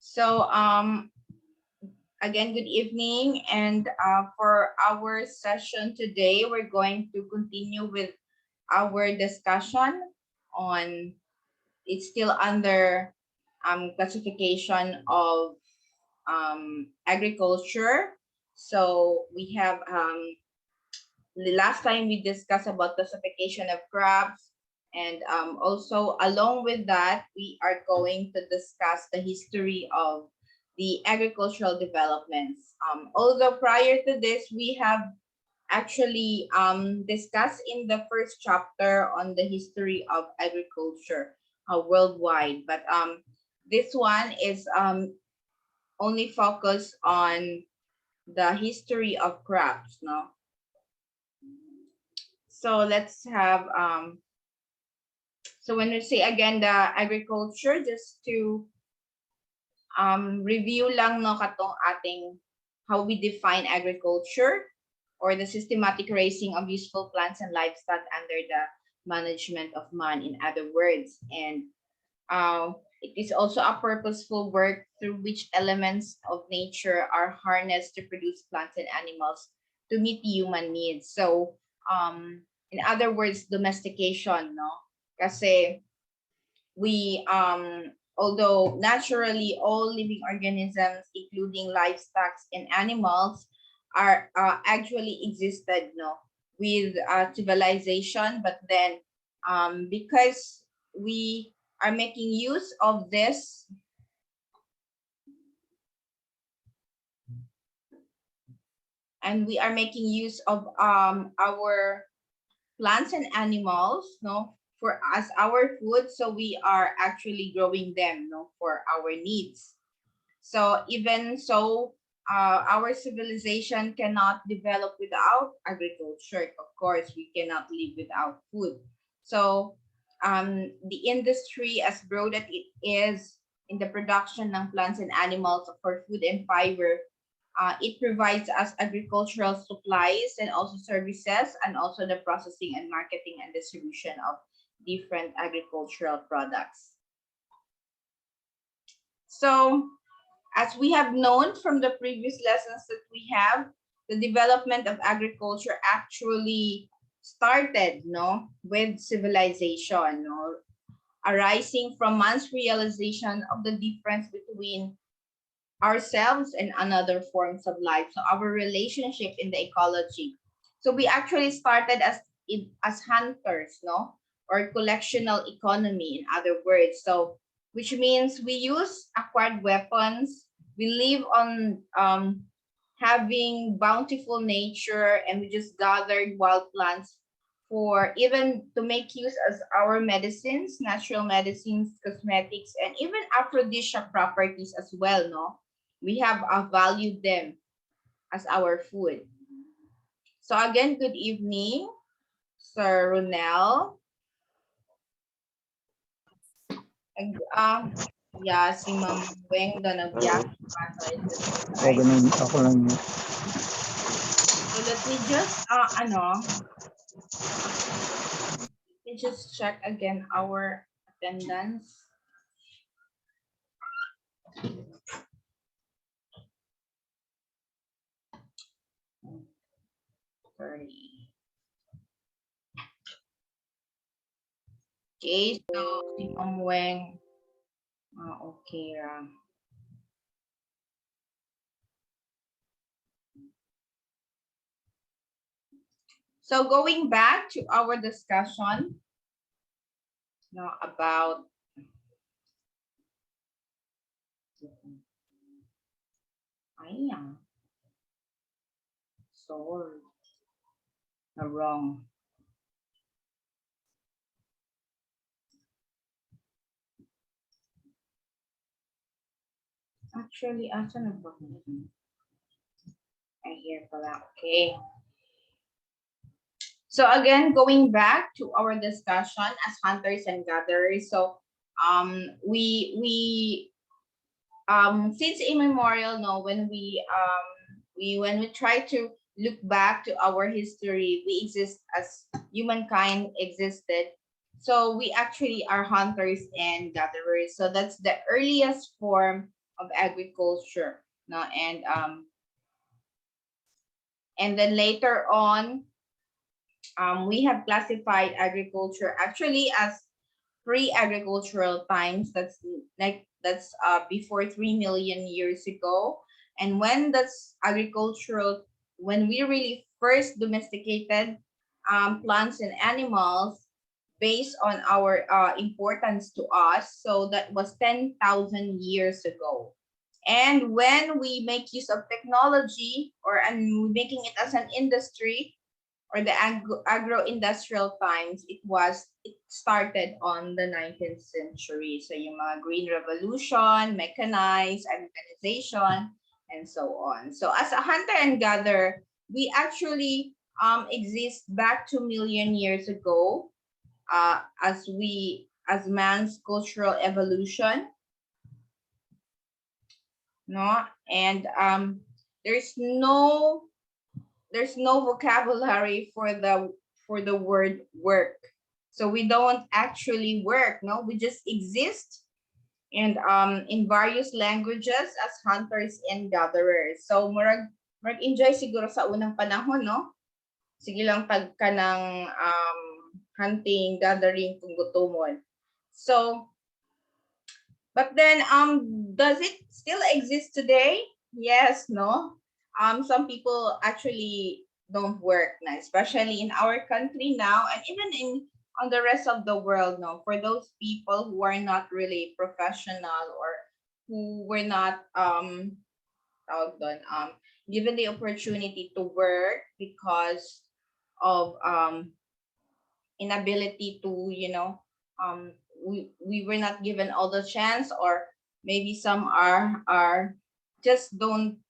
So again, good evening. And for our session today, we're going to continue with our discussion on, it's still under classification of agriculture. So we have the last time we discussed about classification of crops, and also along with that, we are going to discuss the history of the agricultural developments. Although prior to this, we have actually discussed in the first chapter on the history of agriculture worldwide, but this one is only focused on the history of crops, no? So let's have so when we say again the agriculture, just to review lang no katong ating how we define agriculture, or the systematic raising of useful plants and livestock under the management of man, in other words. And it is also a purposeful work through which elements of nature are harnessed to produce plants and animals to meet human needs. So in other words, domestication, no? Kasi we although naturally all living organisms, including livestock and animals, are actually existed, no, with civilization, but then because we are making use of this, and we are making use of our plants and animals, no, for as our food, so we are actually growing them, no, for our needs. So even so, our civilization cannot develop without agriculture. Of course, we cannot live without food. So the industry, as broad as it is in the production ng plants and animals for food and fiber, it provides us agricultural supplies and also services, and also the processing and marketing and distribution of different agricultural products. So as we have known from the previous lessons that we have, the development of agriculture actually started, no, with civilization, no, arising from man's realization of the difference between ourselves and another forms of life. So our relationship in the ecology. So we actually started as hunters, no, or collectional economy, in other words. So which means we use acquired weapons. We live on having bountiful nature, and we just gathered wild plants for even to make use as our medicines, natural medicines, cosmetics, and even aphrodisiac properties as well, no? We have valued them as our food. So again, good evening, Sir Ronel. Yeah, si Ma'am Weng na nagbiyak pa sa O, ganun. Ako lang yun. So let me just let me just check again our attendance. Okay, so si Ma'am Weng, okay. So going back to our discussion now about sword. Wrong. Actually, asan na ba? I hear pala. Okay. So again, going back to our discussion as hunters and gatherers. So we since immemorial, no, when we try to look back to our history, we exist as humankind existed. So we actually are hunters and gatherers. So that's the earliest form of agriculture. No, and then later on, we have classified agriculture actually as pre-agricultural times. That's before 3 million years ago. And when that's agricultural, when we really first domesticated plants and animals based on our importance to us, so that was 10,000 years ago. And when we make use of technology, and making it as an industry, or the agro-industrial times, it started on the 19th century. So yung mga green revolution, mechanized, mechanization, and so on. So as a hunter and gatherer, we actually exist back 2 million years ago, as man's cultural evolution, no, and there's no there's no vocabulary for the word work. So we don't actually work, no, we just exist, and in various languages as hunters and gatherers. So murag enjoy siguro sa unang panahon, no? Sige lang tag ka ng hunting, gathering kung gutomon. So but then does it still exist today? Yes, no. Some people actually don't work now, especially in our country now, and even on the rest of the world, no. For those people who are not really professional, or who were not tawag doon, given the opportunity to work because of inability to, we were not given all the chance, or maybe some are just don't,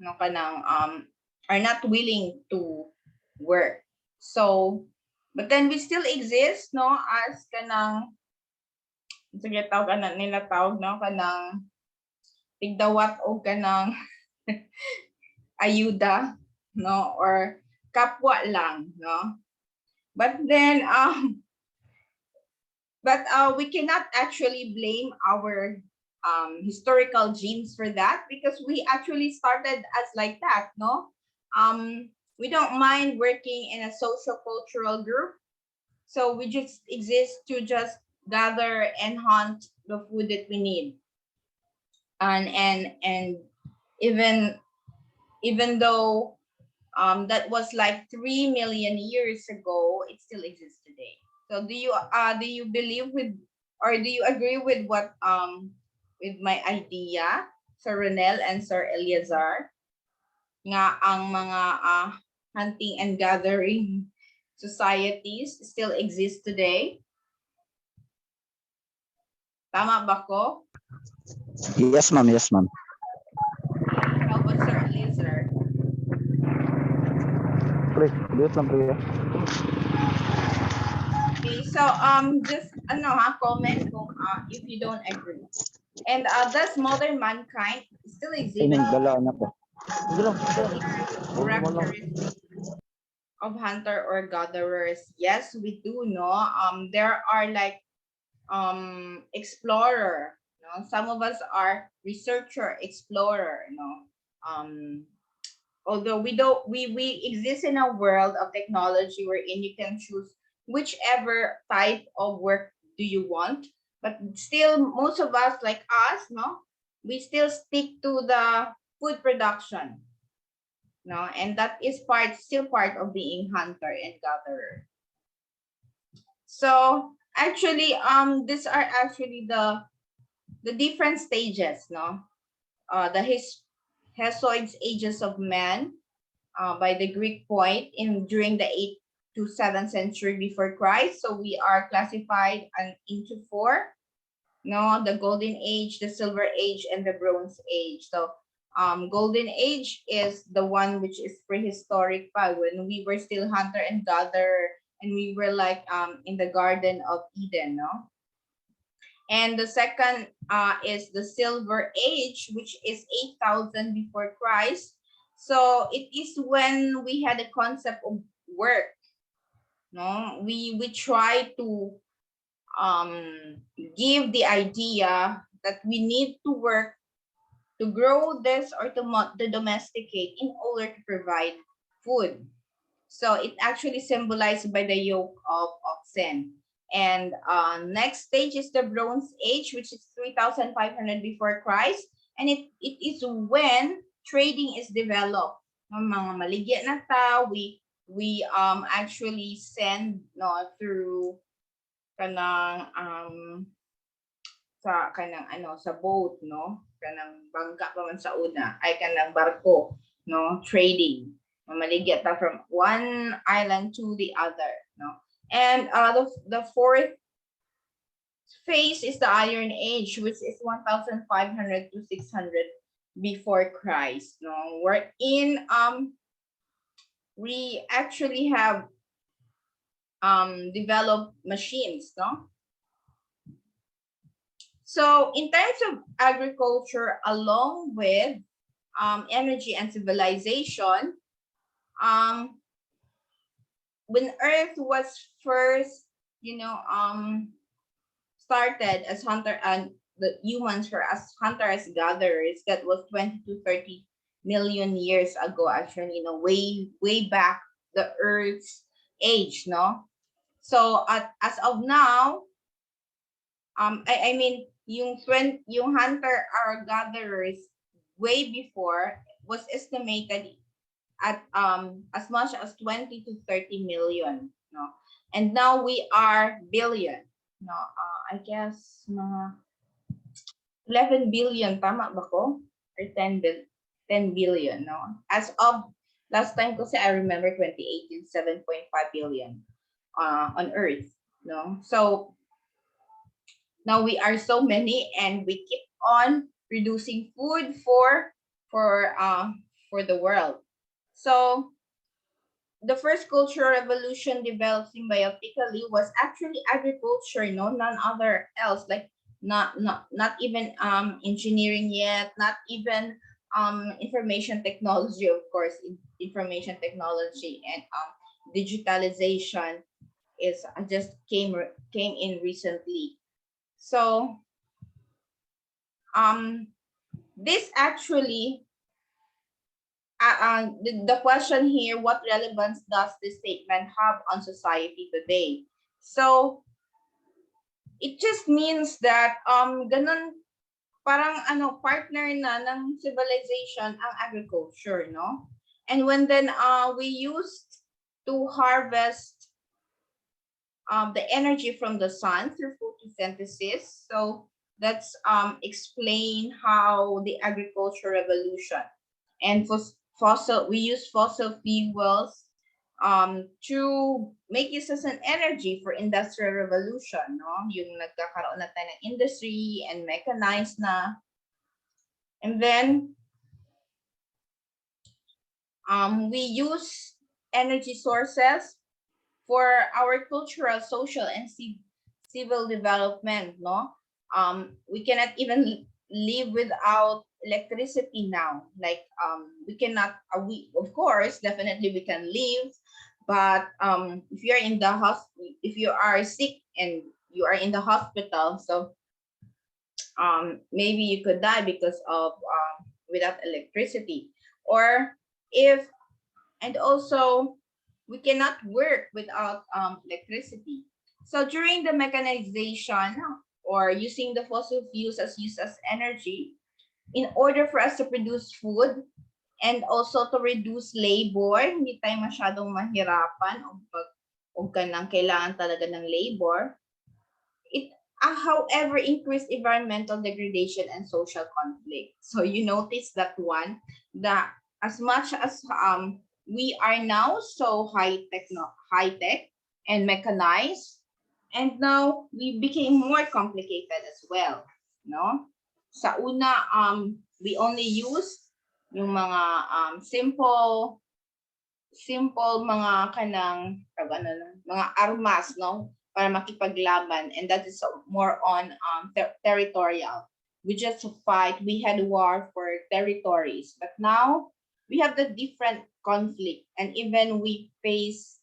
no, kanang are not willing to work. So but then we still exist, no, as kanang, sige tawag nila tawag, no, kanang tigdawat o kanang ayuda, no, or kapwa lang, no. But then we cannot actually blame our historical genes for that, because we actually started as like that, no. We don't mind working in a social cultural group, so we just exist to just gather and hunt the food that we need. And even though that was like 3 million years ago, it still exists today. So do you believe with, or do you agree with my idea, Sir Renel and Sir Eleazar, nga ang mga hunting and gathering societies still exist today? Tama ba ko? Yes, ma'am. Yes, ma'am. How about Sir Eleazar? Pre, liit lang, pre. Okay, so just comment kung if you don't agree. And does modern mankind still exhibit Ayun, dala anak ko. Sige lang. characteristics of hunter or gatherers? Yes, we do, no. There are like explorer, no. Some of us are researcher, explorer, no. Although we exist in a world of technology wherein you can choose whichever type of work do you want, but still most of us, like us, no, we still stick to the food production, no, and that is still part of being hunter and gatherer. So actually these are actually the different stages, no, the Hesiod's ages of man, by the Greek point during the 8th to 7th century before Christ. So we are classified into four, no, the Golden Age, the Silver Age, and the Bronze Age. So Golden Age is the one which is prehistoric, when we were still hunter and gatherer, and we were like in the Garden of Eden, no. And the second is the Silver Age, which is 8,000 before Christ. So it is when we had a concept of work. No, we try to give the idea that we need to work to grow this or to domesticate in order to provide food. So it actually symbolized by the yoke of oxen. And next stage is the Bronze Age, which is 3,500 before Christ. And it is when trading is developed. Ng mga maligya na tao, we actually send no through kanang sa kanang sa boat, no, kanang bangka pa man sa una ay kanang barko, no, trading mamaligya ta from one island to the other, no. And the fourth phase is the Iron Age, which is 1,500 to 600 before Christ, no, wherein we actually have developed machines, no. So in terms of agriculture, along with energy and civilization, when Earth was first, started as hunter and the humans were as hunters gatherers, that was 20 to 30 million years ago, actually, way back the Earth's age, no. So as of now, I mean, yung hunter or gatherers way before was estimated at as much as 20 to 30 million, no. And now we are billion, no. I guess mga 11 billion, tama ba ko? Or 10 billion, no. As of last time kasi I remember 2018, 7.5 billion on Earth, no. So now we are so many, and we keep on producing food for the world. So the first cultural revolution developed symbiotically was actually agriculture, no, none other else. Like not even engineering yet, not even information technology, of course. Information technology and digitalization is just came in recently. So this actually the question here, what relevance does this statement have on society today? So it just means that ganun, parang partner na ng civilization ang agriculture, no? And when then we used to harvest the energy from the sun through photosynthesis. So that's explain how the agriculture revolution and we use fossil fuels to make use as an energy for industrial revolution, no? Yung nagkakaroon na tayo ng industry and mechanized na. And then we use energy sources for our cultural, social, and civil development, no? We cannot even live without electricity now. Like we cannot, we of course definitely we can live, but if you're in the if you are sick and you are in the hospital, so maybe you could die because of without electricity. Or if, and also we cannot work without electricity. So during the mechanization or using the fossil fuels as used as energy, in order for us to produce food and also to reduce labor, hindi tayo masyadong mahirapan o kanang kailangan talaga ng labor, it however increased environmental degradation and social conflict. So you notice that one, that as much as we are now so high tech and mechanized, and now we became more complicated as well, no? Sa una, we only use yung mga simple mga kanang mga armas, no, para makipaglaban, and that is more on territorial. We just fight, we had war for territories, but now we have the different conflict, and even we face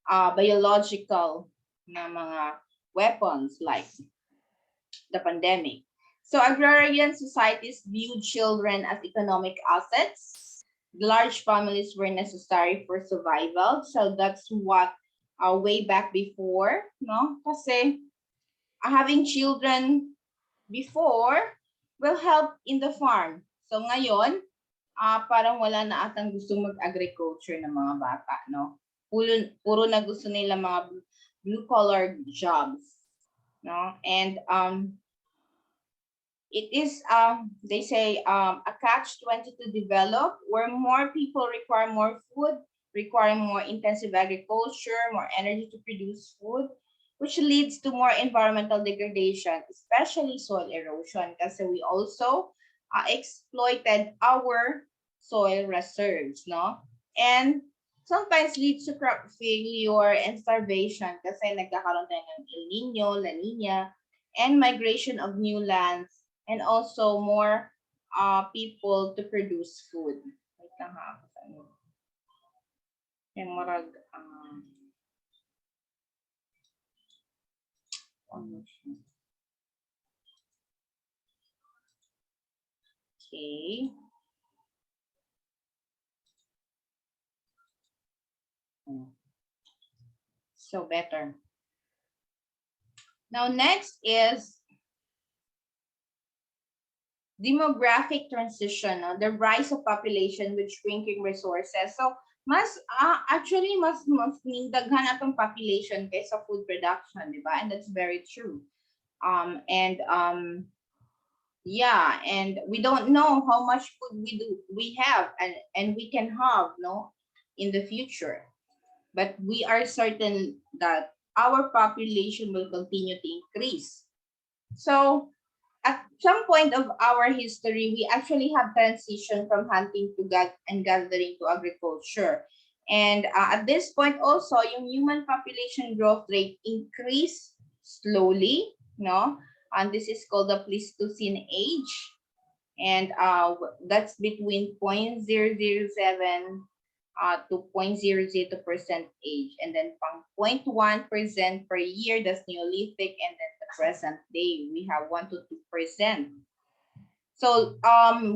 biological na mga weapons like the pandemic. So agrarian societies viewed children as economic assets. Large families were necessary for survival. So that's what way back before, no? Kasi having children before will help in the farm. So ngayon, parang wala na atang gusto mag-agriculture ng mga bata, no? Puro na gusto nila mga blue-collar jobs, no? And it is they say a catch-22 to develop, where more people require more food, require more intensive agriculture, more energy to produce food, which leads to more environmental degradation, especially soil erosion, because we also exploited our soil reserves, no? And sometimes leads to crop failure and starvation kasi nagkakaroon tayo ng El Nino, La Nina, and migration of new lands, and also more people to produce food. Wait lang ha. Yung marag, okay. So better. Now next is demographic transition, the rise of population with shrinking resources. So mas actually mas daghan atong population kaysa food production, di ba? And that's very true. Yeah, and we don't know how much food we have and we can have, no, in the future. But we are certain that our population will continue to increase. So at some point of our history, we actually have transitioned from hunting to gathering to agriculture. And at this point also, yung human population growth rate increased slowly, no? And this is called the Pleistocene age. And that's between 0.007 to 0.002% age. And then 0.1% per year, that's Neolithic. And then the present day, we have 1 to 2%. So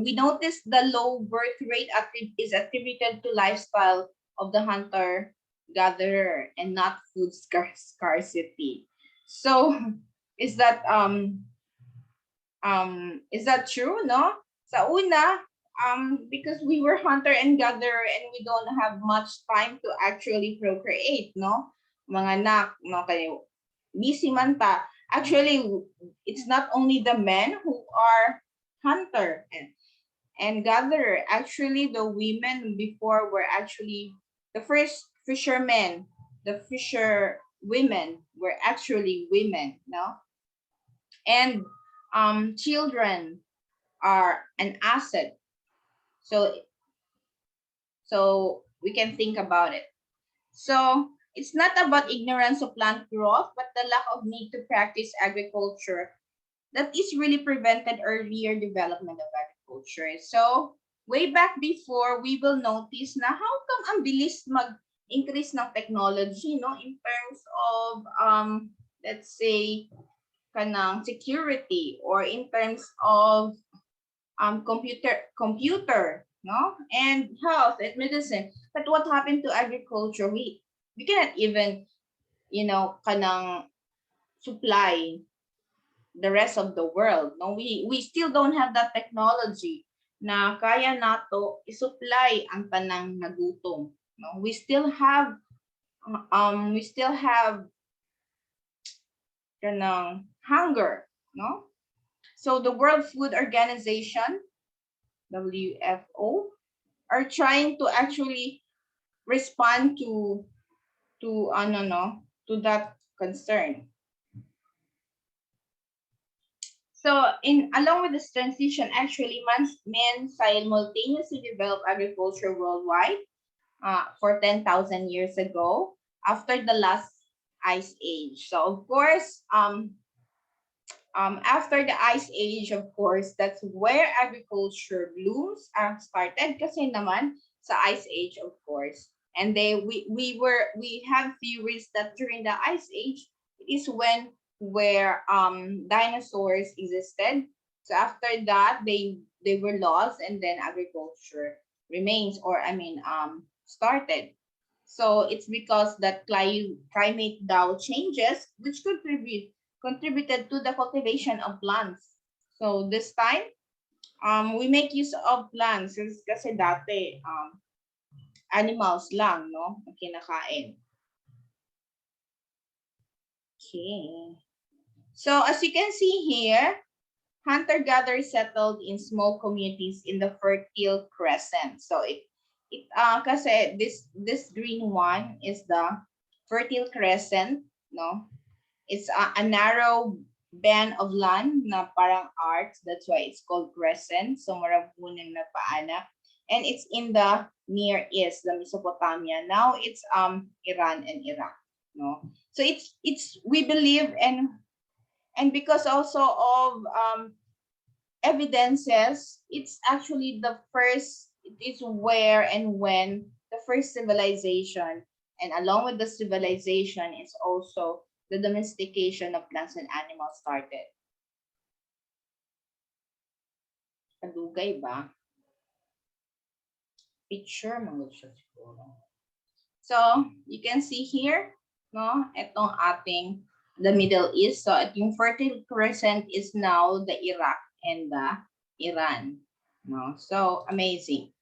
we noticed the low birth rate is attributed to lifestyle of the hunter-gatherer and not food scarcity. So is that true? No? Sa una, because we were hunter and gatherer and we don't have much time to actually procreate, no? Mga anak, no, kayo, busy man ta. Actually, it's not only the men who are hunter and gatherer. Actually, the women before were actually the first fishermen. The fisher women were actually women, no? And children are an asset. So we can think about it. So it's not about ignorance of plant growth, but the lack of need to practice agriculture that is really prevented earlier development of agriculture. So way back before, we will notice na how come ang bilis mag-increase ng technology, no, in terms of let's say kanang security, or in terms of computer, no, and health and medicine. But what happened to agriculture? We cannot even, kanang supply the rest of the world. No, we still don't have that technology na kaya nato i-supply ang tanang nagutom. No, we still have kanang hunger, no? So the World Food Organization, WFO, are trying to actually respond to that concern. So along with this transition, actually men simultaneously developed agriculture worldwide for 10,000 years ago after the last ice age. So of course, after the ice age, of course, that's where agriculture blooms started kasi naman sa ice age, of course. And we have theories that during the ice age is where dinosaurs existed. So after that, they were lost, and then agriculture remains, or started. So it's because that climate Dow changes, which contributed to the cultivation of plants. So this time, we make use of plants kasi dati animals lang, no, ang kinakain. Okay. So as you can see here, hunter-gatherers settled in small communities in the fertile Crescent. So kasi this green one is the fertile Crescent, no? It's a narrow band of land na parang arcs. That's why it's called Crescent. So marabunan na paana. And it's in the Near East, the Mesopotamia. Now it's Iran and Iraq, no? So it's we believe, and because also of evidences, it's actually the first, it is where and when the first civilization, and along with the civilization is also the domestication of plants and animals started. Kadugay ba? Picture mo siya siguro. So, you can see here, no, itong ating the Middle East. So, yung Fertile Crescent is now the Iraq and the Iran. No? So, amazing.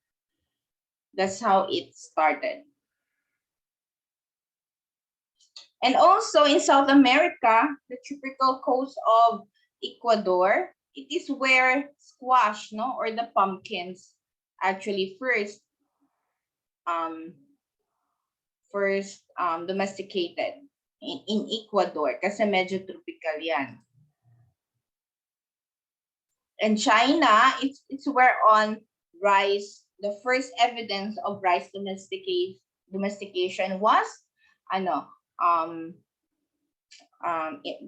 That's how it started. And also in South America, the tropical coast of Ecuador, it is where squash, no, or the pumpkins actually first domesticated in Ecuador kasi medyo tropical yan. And China, it's where on rice, the first evidence of rice domestication was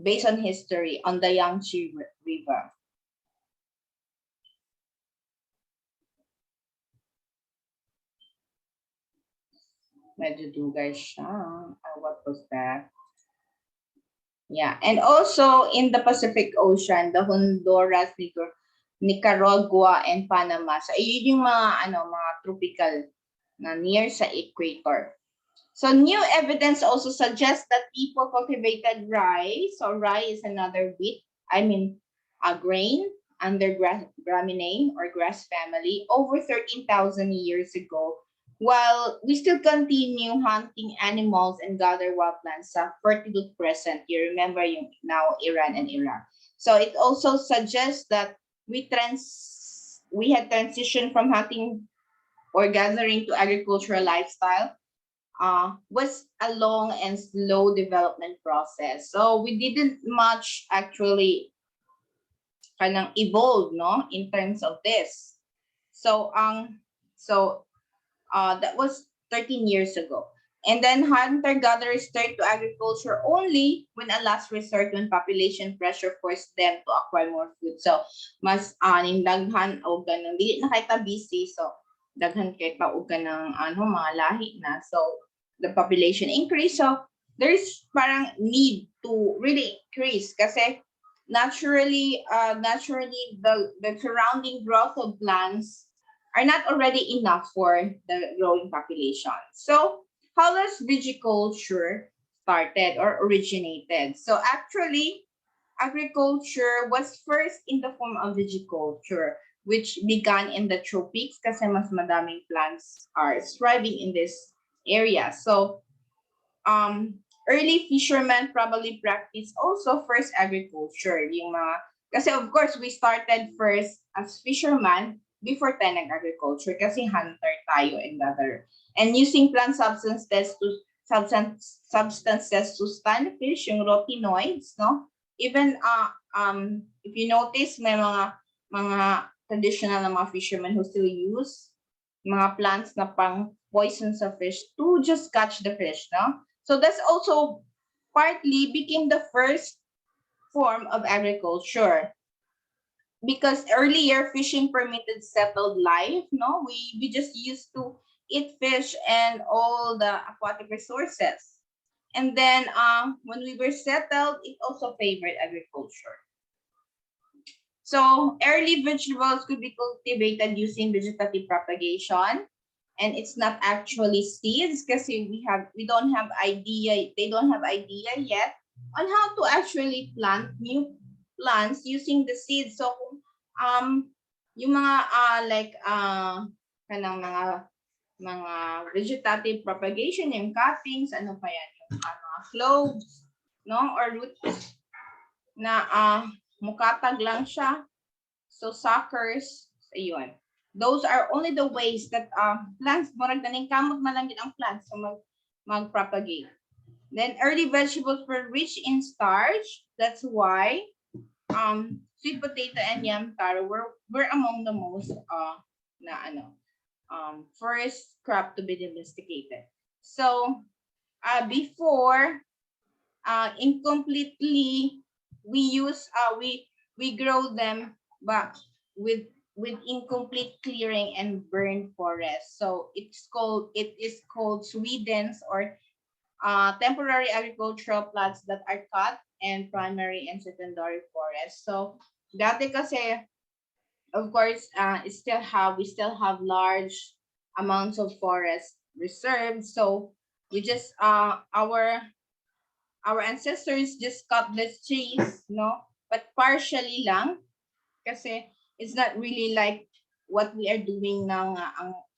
based on history on the Yangtze River. Medyo dugay siya. What was that? Yeah, and also in the Pacific Ocean, the Honduras, Nicaragua, and Panama. So, yun yung mga tropical na near sa equator. So, new evidence also suggests that people cultivated rice. So, rye is another wheat, a grain under Gramineae or grass family over 13,000 years ago, while we still continue hunting animals and gather wild plants sa Fertile Crescent. You remember yung now Iran and Iraq. So it also suggests that we had transitioned from hunting or gathering to agricultural lifestyle. Was a long and slow development process. So we didn't much actually kanang evolve, no, in terms of this. So that was 13 years ago. And then hunter-gatherers turned to agriculture only when a last resort when population pressure forced them to acquire more food. So, mas aning daghan o ganun. Dili na kay busy. So, daghan kay pa o ganang mga lahi na. So, the population increased. So, there's parang need to really increase kasi naturally the surrounding growth of plants are not already enough for the growing population. So how does viticulture started or originated? So actually, agriculture was first in the form of viticulture, which began in the tropics kasi mas madaming plants are thriving in this area. So early fishermen probably practiced also first agriculture. Kasi of course, we started first as fishermen before tayo nag-agriculture kasi hunter tayo and gather. And using plant substances to stun fish, yung rotinoids, no? Even if you notice, may mga traditional na mga fishermen who still use mga plants na pang poison sa fish to just catch the fish, no? So that's also partly became the first form of agriculture. Because earlier fishing permitted settled life, no? We just used to eat fish and all the aquatic resources. And then when we were settled, it also favored agriculture. So early vegetables could be cultivated using vegetative propagation, and it's not actually seeds because we don't have idea, they don't have idea yet on how to actually plant new plants using the seeds. So um yung mga kanang mga vegetative propagation, yung cuttings, ano pa yan, yung mga cloves, no, or roots na mukatag lang siya. So suckers, ayun. Those are only the ways that plants, murag ganing kamot man lang ang plants so mag-propagate. Then early vegetables were rich in starch. That's why sweet potato and yam taro were among the most first crop to be domesticated. So before incompletely we grow them but with incomplete clearing and burned forest. So it is called Sweden's or temporary agricultural plots that are cut and primary and secondary forests. So dati kasi, of course, we still have large amounts of forest reserved. So we just our ancestors just cut the trees, no, but partially lang, kasi it's not really like what we are doing now.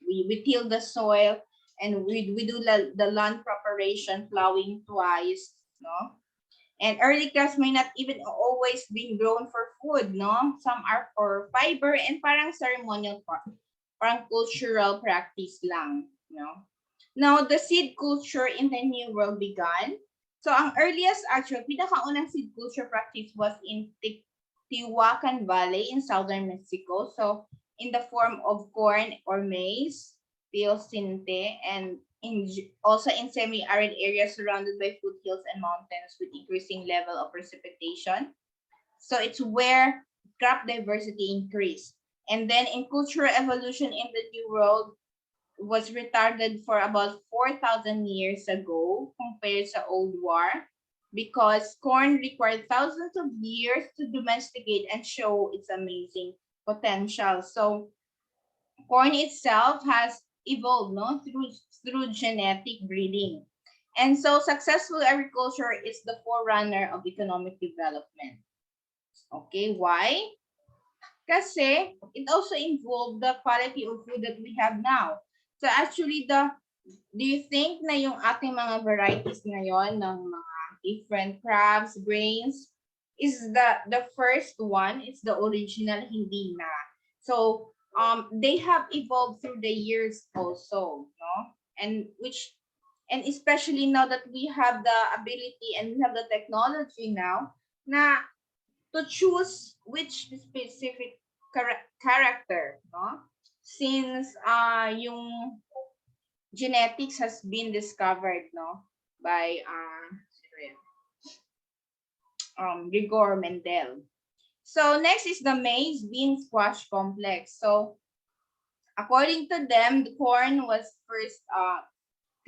We till the soil and we do the land preparation, plowing twice, no? And early crops may not even always be grown for food, no? Some are for fiber and parang ceremonial, parang cultural practice lang, no? Now, the seed culture in the New World began. So, ang earliest actual, pinakaunang seed culture practice was in Tihuacan Valley in southern Mexico. So, in the form of corn or maize, teosinte, and also in semi-arid areas surrounded by foothills and mountains with increasing level of precipitation. So, it's where crop diversity increased. And then in cultural evolution in the New World, was retarded for about 4,000 years ago compared to Old War because corn required thousands of years to domesticate and show its amazing potential. So corn itself has evolved, no, through genetic breeding. And so successful agriculture is the forerunner of economic development. Okay, why? Kasi it also involved the quality of food that we have now. So actually, do you think na yung ating mga varieties ngayon ng mga different crops, grains, is the first one, it's the original, hindi na. So they have evolved through the years also, no? And especially now that we have the ability and we have the technology now na to choose which specific character, no? Since yung genetics has been discovered, no, by Gregor Mendel. So next is the maize bean squash complex. So according to them, the corn was first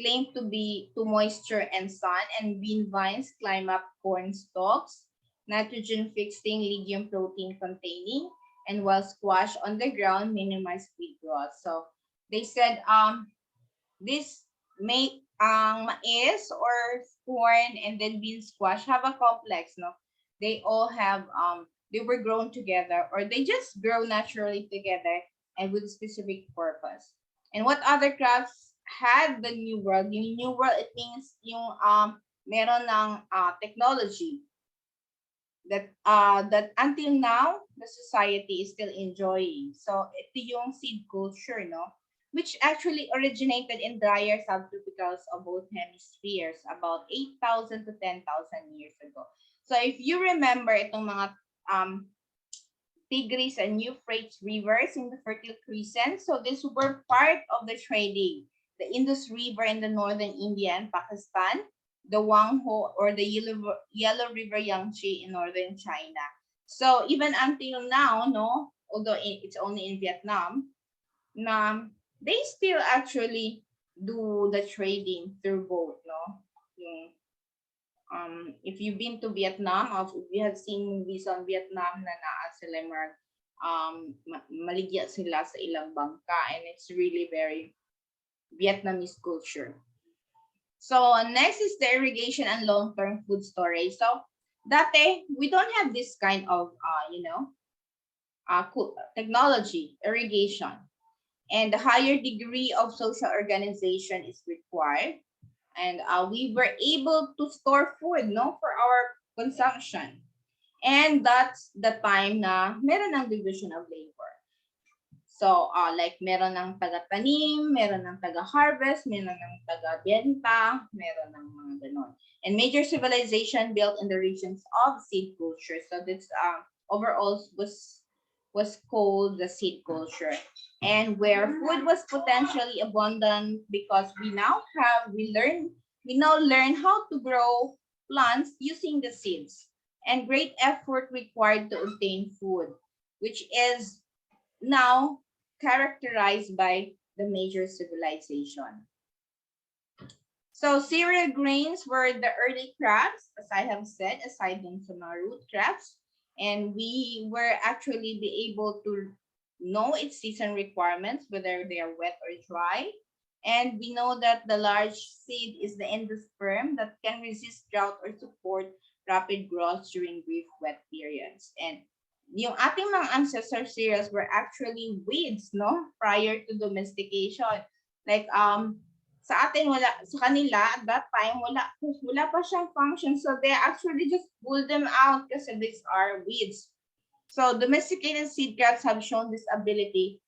claimed to be to moisture and sun, and bean vines climb up corn stalks, nitrogen fixing, legume protein containing, and while squash on the ground minimize weed growth. So they said this mais or corn and then bean squash have a complex, no? They all have they were grown together or they just grow naturally together and with a specific purpose. And what other crops had the new world? Yung new world, it means yung meron ng technology that until now the society is still enjoying. So ito yung seed culture, no? Which actually originated in drier subtropicals of both hemispheres about 8,000 to 10,000 years ago. So if you remember itong mga Tigris and Euphrates rivers in the Fertile Crescent, so these were part of the trading. The Indus River in the northern India and Pakistan, the Wangho or the Yellow River Yangtze in northern China. So even until now, no, although it's only in Vietnam, they still actually do the trading through boat, no? Yung If you've been to Vietnam, or if you have seen movies on Vietnam na naa sila maligya sila sa ilang bangka, and it's really very Vietnamese culture. So next is the irrigation and long-term food storage. So dati, we don't have this kind of, technology, irrigation. And the higher degree of social organization is required. And we were able to store food, no, for our consumption. And that's the time na meron ng division of labor. So, like meron ng taga-tanim, meron ng taga-harvest, meron ng taga-benta, meron ng mga ganon. And major civilization built in the regions of seed culture. So this overall was called the seed culture. And where food was potentially abundant because we now learn how to grow plants using the seeds. And great effort required to obtain food, which is now characterized by the major civilization. So cereal grains were the early crops, as I have said, aside from our root crops. And we were actually be able to know its season requirements, whether they are wet or dry. And we know that the large seed is the endosperm that can resist drought or support rapid growth during brief wet periods. And yung ating mga ancestor cereals were actually weeds, no? Prior to domestication. Like, sa atin, wala, sa kanila, at that time, wala pa siyang function. So they actually just pull them out kasi these are weeds. So domesticated seed crops have shown this ability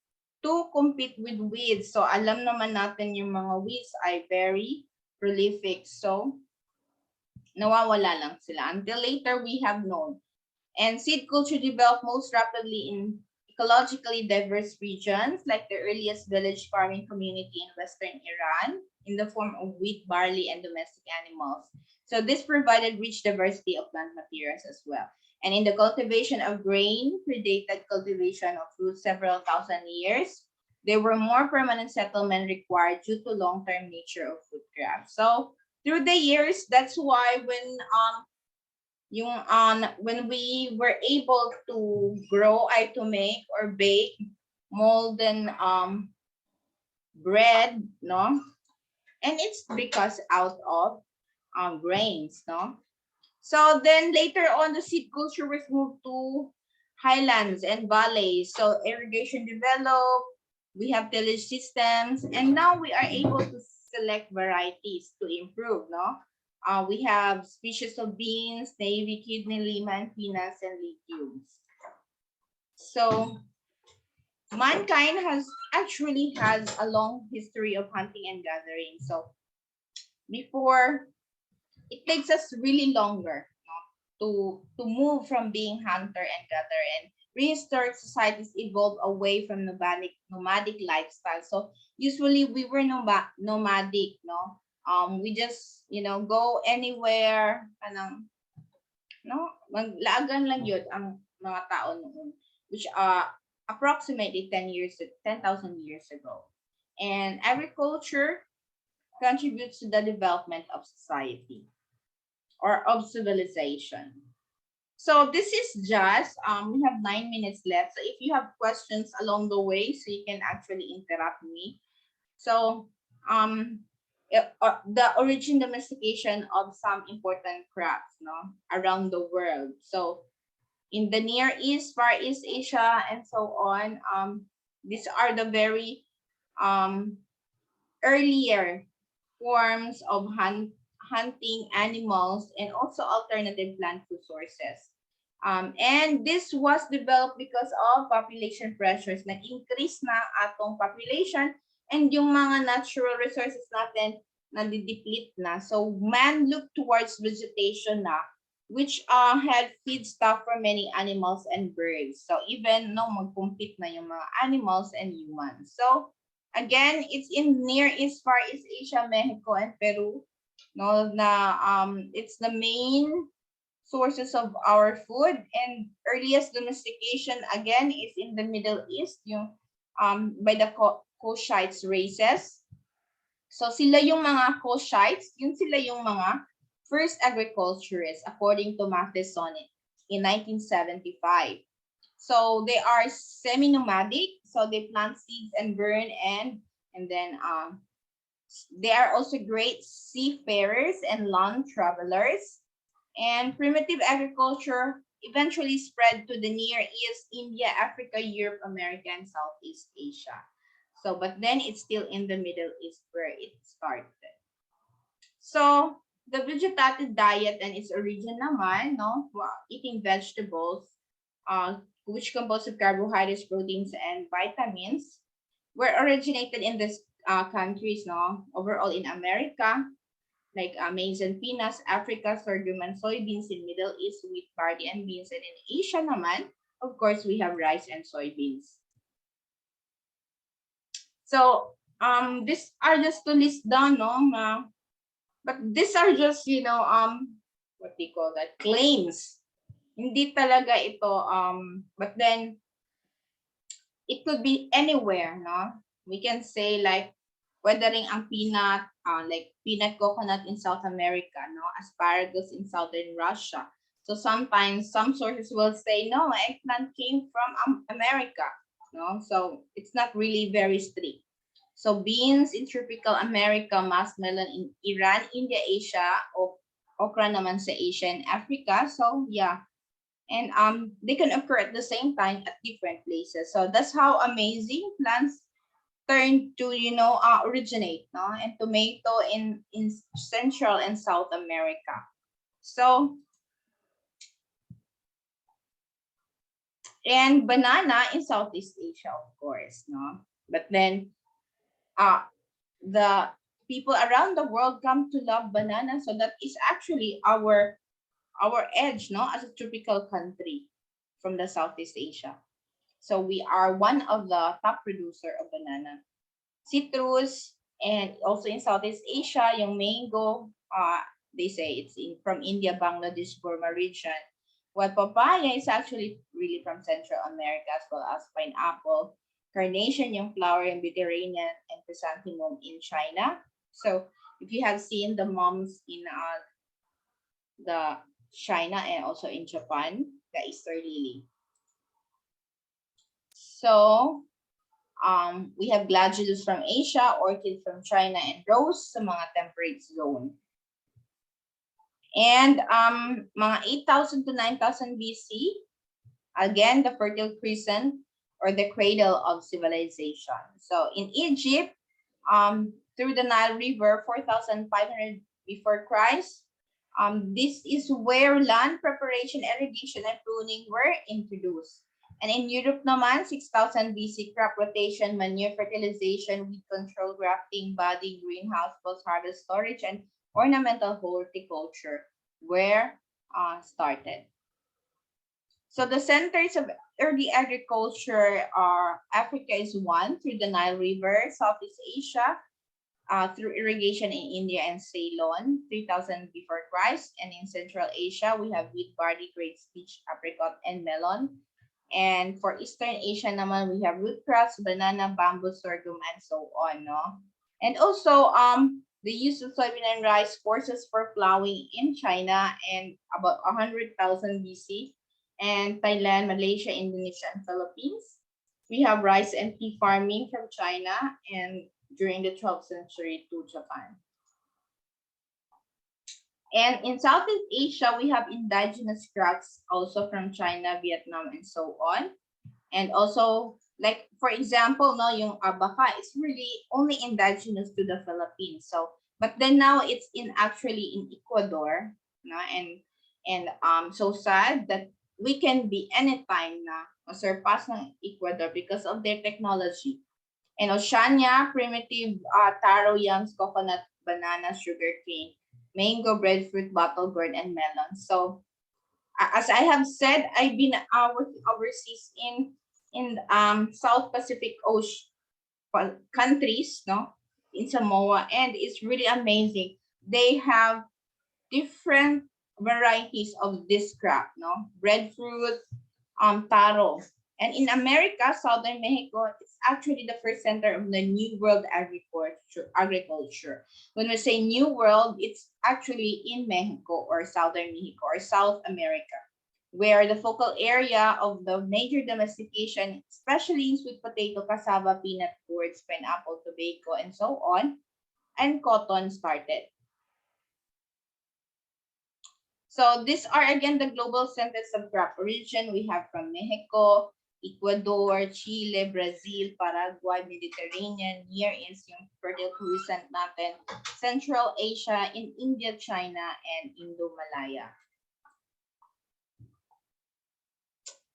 to compete with weeds. So alam naman natin yung mga weeds ay very prolific. So nawawala lang sila. Until later, we have known. And seed culture developed most rapidly in ecologically diverse regions, like the earliest village farming community in Western Iran, in the form of wheat, barley, and domestic animals. So this provided rich diversity of plant materials as well. And in the cultivation of grain, predated cultivation of fruit several thousand years. There were more permanent settlement required due to long-term nature of food crops. So through the years, that's why when we were able to grow, to make or bake molten bread, no, and it's because out of grains, no. So then later on, the seed culture was moved to highlands and valleys. So irrigation developed, we have tillage systems, and now we are able to select varieties to improve, no? We have species of beans, navy, kidney, lima, and peanuts, and legumes. So mankind has a long history of hunting and gathering. So before, it takes us really longer, no, to move from being hunter and gatherer, and prehistoric societies evolved away from nomadic lifestyle. So usually we were nomadic, no. We just go anywhere, no, maglaagan lang yun ang mga tao noon, which approximately 10,000 years ago. And agriculture contributes to the development of society or of civilization. So this is just, we have 9 minutes left. So if you have questions along the way, so you can actually interrupt me. So the origin domestication of some important crops, no, around the world. So in the Near East, Far East Asia, and so on, these are the very earlier forms of hunting animals and also alternative plant food sources. And this was developed because of population pressures. Nag-increase na atong population and yung mga natural resources natin nadideplete na. So man looked towards vegetation na, which had feedstock for many animals and birds. So even no mag-compete na yung mga animals and humans. So again, it's in Near East, Far East Asia, Mexico, and Peru. No, it's the main sources of our food, and earliest domestication again is in the Middle East, yung by the Cushites races. So sila yung mga Cushites, yun sila yung mga first agriculturists, according to Matheson in 1975. So they are semi-nomadic, so they plant seeds and burn, and then they are also great seafarers and land travelers. And primitive agriculture eventually spread to the Near East, India, Africa, Europe, America, and Southeast Asia. So, but then it's still in the Middle East where it started. So, the vegetative diet and its origin naman, no, eating vegetables, which composed of carbohydrates, proteins, and vitamins, were originated in these countries, no, overall in America, like maize and peanuts, Africa, sorghum and soybeans, in Middle East, wheat, barley, and beans, and in Asia naman, of course, we have rice and soybeans. So, these are just to list down, no, but these are just, what do you call that, claims. Hindi talaga ito, but then, it could be anywhere, no? We can say like, weathering ang peanut, like peanut coconut in South America, no? Asparagus in Southern Russia. So sometimes some sources will say, no, eggplant came from America, no? So it's not really very strict. So beans in tropical America, muskmelon in Iran, India, Asia, okra naman sa Asia and Africa. So yeah, and they can occur at the same time at different places. So that's how amazing plants turn to originate, no, and tomato in Central and South America. So, and banana in Southeast Asia, of course, no, but then the people around the world come to love banana, so that is actually our edge, no, as a tropical country from the Southeast Asia. So we are one of the top producer of banana. Citrus, and also in Southeast Asia, yung mango, they say it's from India, Bangladesh, Burma region. While papaya is actually really from Central America, as well as pineapple, carnation, yung flower in Mediterranean, and chrysanthemum in China. So if you have seen the mums in the China and also in Japan, the Easter lily. So we have gladiolus from Asia, orchid from China, and rose sa mga temperate zone. And mga 8,000 to 9,000 BC, again, the Fertile Crescent, or the cradle of civilization. So in Egypt, through the Nile River, 4,500 before Christ, this is where land preparation, irrigation, and pruning were introduced. And in Europe naman, 6,000 BC, crop rotation, manure fertilization, weed control, grafting, budding, greenhouse, post-harvest storage, and ornamental horticulture were started. So the centers of early agriculture are Africa is one through the Nile River, Southeast Asia through irrigation in India and Ceylon, 3,000 before Christ, and in Central Asia we have wheat, barley, grapes, peach, apricot, and melon. And for Eastern Asia naman, we have root crops, banana, bamboo, sorghum, and so on, no? And also, the use of soybean and rice forces for plowing in China and about 100,000 BC, and Thailand, Malaysia, Indonesia, and Philippines. We have rice and tea farming from China and during the 12th century to Japan. And in Southeast Asia, we have indigenous crops also from China, Vietnam, and so on. And also, like, for example, no, yung abaca is really only indigenous to the Philippines. So, but then now it's actually in Ecuador, no, and so sad that we can be anytime na surpass ng Ecuador because of their technology. And Oceania, primitive taro, yams, coconut, banana, sugar cane, mango, breadfruit, bottle gourd, and melon. So, as I have said, I've been working overseas in South Pacific Ocean countries, no, in Samoa, and it's really amazing. They have different varieties of this crop, no, breadfruit, taro, And in America, southern Mexico is actually the first center of the New World agriculture. When we say New World, it's actually in Mexico or southern Mexico or South America, where the focal area of the major domestication, especially in sweet potato, cassava, peanut, gourds, pineapple, tobacco, and so on, and cotton started. So these are again the global centers of crop origin. We have from Mexico, Ecuador, Chile, Brazil, Paraguay, Mediterranean, Near East, yung fertile crescent natin, Central Asia, in India, China, and Indo-Malaya.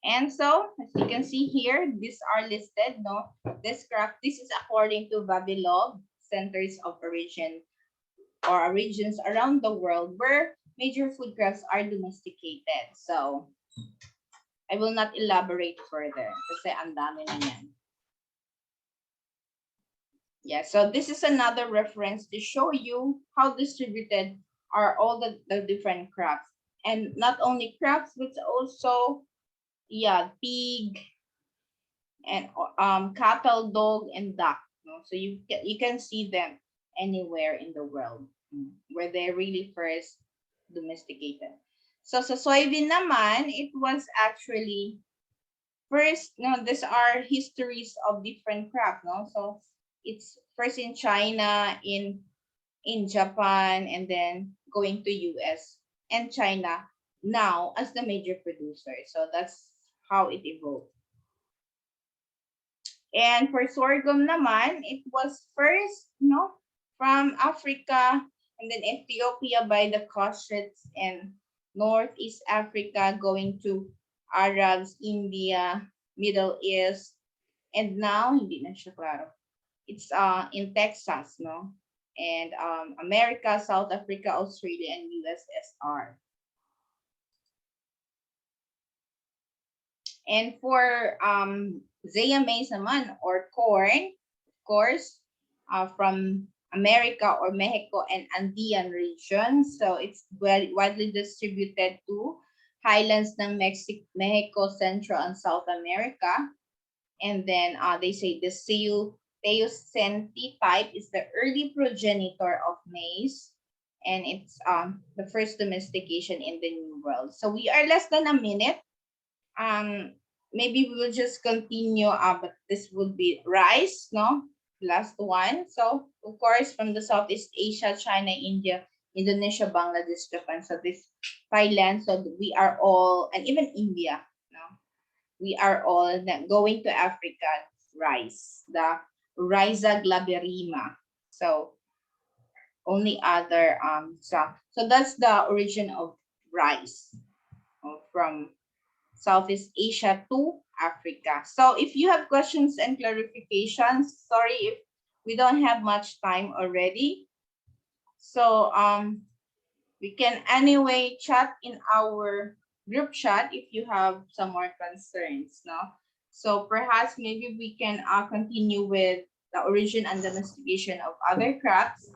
And so, as you can see here, these are listed, no? This is according to Vavilov, centers of origin or regions around the world where major food crops are domesticated. So, I will not elaborate further kasi ang dami na yan. Yeah, so this is another reference to show you how distributed are all the different crops. And not only crops, but also, yeah, pig and cattle, dog, and duck. No? So you can see them anywhere in the world where they really first domesticated. So sa soybean naman, it was actually first, no, these are histories of different crops, no? So it's first in China, in Japan, and then going to US and China now as the major producer. So that's how it evolved. And for sorghum naman, it was first, no, from Africa and then Ethiopia by the Cossacks and Northeast Africa going to Arabs, India, Middle East, and now hindi na siya klaro. It's in Texas, no? And America, South Africa, Australia, and USSR. And for Zea maize naman or corn, of course, from America or Mexico and Andean region. So it's widely distributed to highlands ng Mexico, Central and South America. And then they say the Teosinte type is the early progenitor of maize. And it's the first domestication in the New World. So we are less than a minute. Maybe we will just continue, but this would be rice, no? Last one. So, of course, from the Southeast Asia, China, India, Indonesia, Bangladesh, Japan. So this Thailand. So we are all, and even India, no? We are all going to Africa, rice, the Rhiza glaberrima. So only other, so that's the origin of rice from Southeast Asia to Africa. So if you have questions and clarifications, sorry if we don't have much time already. So we can anyway chat in our group chat if you have some more concerns, no? So perhaps maybe we can continue with the origin and domestication of other crops